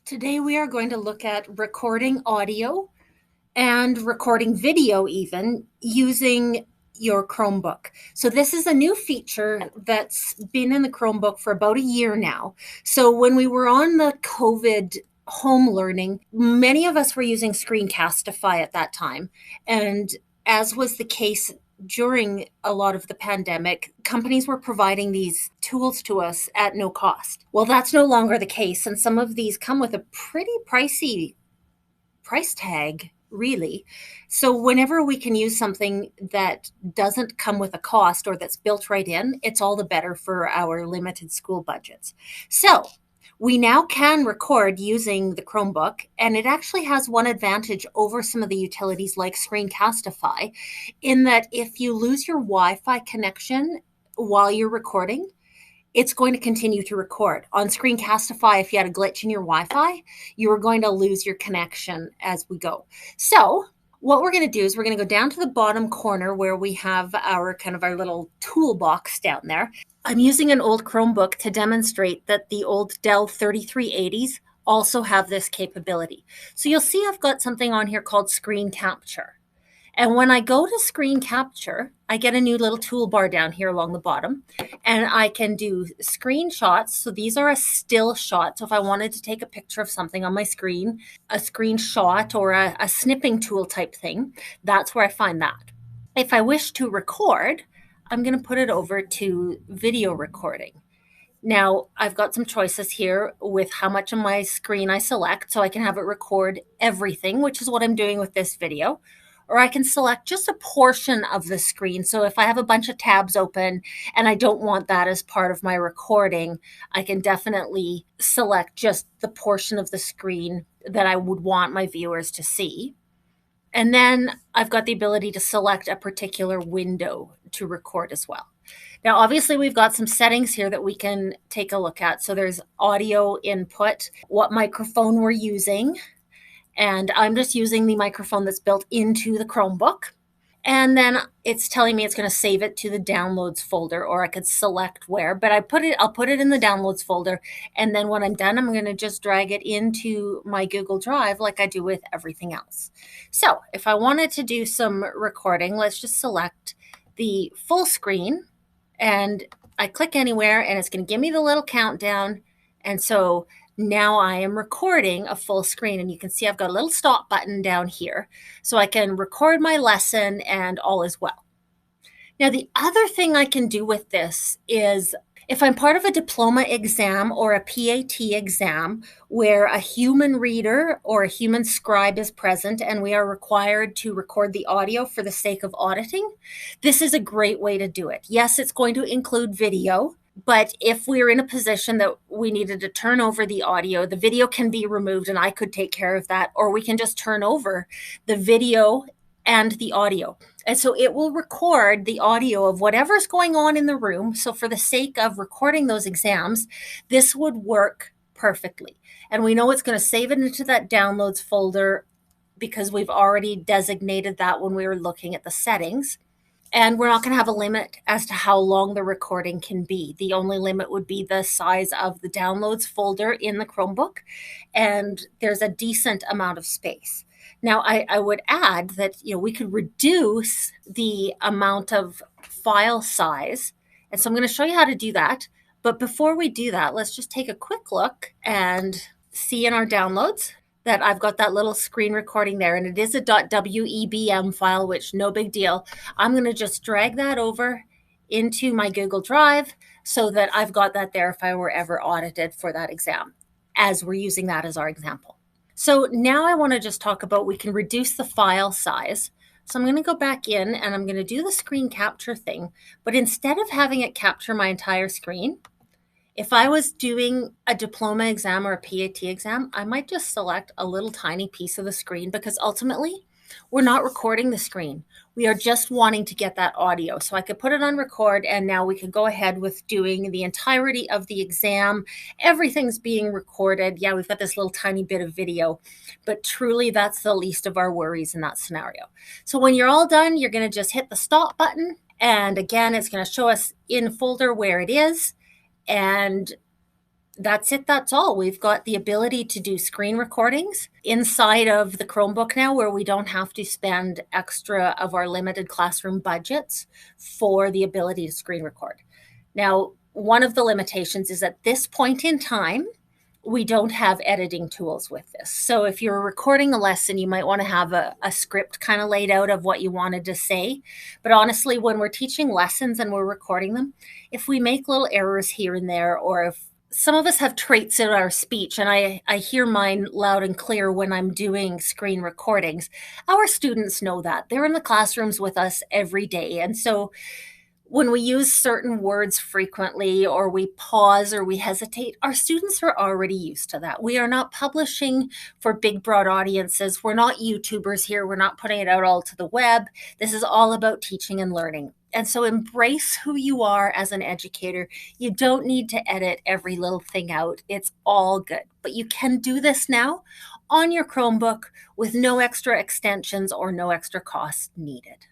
Today we are going to look at recording audio and recording video even using your Chromebook. So this is a new feature that's been in the Chromebook for about a year now. So when we were on the COVID home learning, many of us were using Screencastify at that time. And as was the case during a lot of the pandemic, companies were providing these tools to us at no cost. Well, that's no longer the case. And some of these come with a pretty pricey price tag, really. So whenever we can use something that doesn't come with a cost or that's built right in, it's all the better for our limited school budgets. So we now can record using the Chromebook, and it actually has one advantage over some of the utilities like Screencastify, in that if you lose your Wi-Fi connection while you're recording, it's going to continue to record. On Screencastify, if you had a glitch in your Wi-Fi, you are going to lose your connection as we go. So what we're going to do is we're going to go down to the bottom corner where we have our our little toolbox down there. I'm using an old Chromebook to demonstrate that the old Dell 3380s also have this capability. So you'll see I've got something on here called Screen Capture. And when I go to Screen Capture, I get a new little toolbar down here along the bottom, and I can do screenshots. So these are a still shot. So if I wanted to take a picture of something on my screen, a screenshot or a snipping tool type thing, that's where I find that. If I wish to record, I'm going to put it over to video recording. Now, I've got some choices here with how much of my screen I select, so I can have it record everything, which is what I'm doing with this video. Or I can select just a portion of the screen. So if I have a bunch of tabs open and I don't want that as part of my recording, I can definitely select just the portion of the screen that I would want my viewers to see. And then I've got the ability to select a particular window to record as well. Now, obviously, we've got some settings here that we can take a look at. So there's audio input, what microphone we're using, and I'm just using the microphone that's built into the Chromebook. And then it's telling me it's going to save it to the downloads folder, or I could select where, but I'll put it in the downloads folder. And then when I'm done, I'm going to just drag it into my Google Drive like I do with everything else. So if I wanted to do some recording, let's just select the full screen, and I click anywhere and it's going to give me the little countdown. And so now I am recording a full screen, and you can see I've got a little stop button down here so I can record my lesson and all is well. Now, the other thing I can do with this is if I'm part of a diploma exam or a PAT exam where a human reader or a human scribe is present and we are required to record the audio for the sake of auditing, this is a great way to do it. Yes, it's going to include video, but if we're in a position that we needed to turn over the audio, the video can be removed and I could take care of that, or we can just turn over the video and the audio. And so it will record the audio of whatever's going on in the room. So for the sake of recording those exams, this would work perfectly. And we know it's going to save it into that downloads folder because we've already designated that when we were looking at the settings. And we're not going to have a limit as to how long the recording can be. The only limit would be the size of the downloads folder in the Chromebook, and there's a decent amount of space. Now, I would add that we could reduce the amount of file size, and so I'm going to show you how to do that. But before we do that, let's just take a quick look and see in our downloads that I've got that little screen recording there, and it is a .webm file, which no big deal. I'm going to just drag that over into my Google Drive so that I've got that there if I were ever audited for that exam, as we're using that as our example. So now I want to just talk about we can reduce the file size. So I'm going to go back in and I'm going to do the screen capture thing, but instead of having it capture my entire screen, if I was doing a diploma exam or a PAT exam, I might just select a little tiny piece of the screen, because ultimately we're not recording the screen. We are just wanting to get that audio. So I could put it on record, and now we could go ahead with doing the entirety of the exam. Everything's being recorded. Yeah, we've got this little tiny bit of video, but truly that's the least of our worries in that scenario. So when you're all done, you're going to just hit the stop button. And again, it's going to show us in folder where it is. And That's it. That's all. We've got the ability to do screen recordings inside of the Chromebook now, where we don't have to spend extra of our limited classroom budgets for the ability to screen record. Now, one of the limitations is at this point in time, we don't have editing tools with this. So if you're recording a lesson, you might want to have a script kind of laid out of what you wanted to say. But honestly, when we're teaching lessons and we're recording them, if we make little errors here and there, or if some of us have traits in our speech, and I hear mine loud and clear when I'm doing screen recordings. Our students know that. They're in the classrooms with us every day. And so when we use certain words frequently, or we pause or we hesitate, our students are already used to that. We are not publishing for big, broad audiences. We're not YouTubers here. We're not putting it out all to the web. This is all about teaching and learning. And so embrace who you are as an educator. You don't need to edit every little thing out. It's all good. But you can do this now on your Chromebook with no extra extensions or no extra cost needed.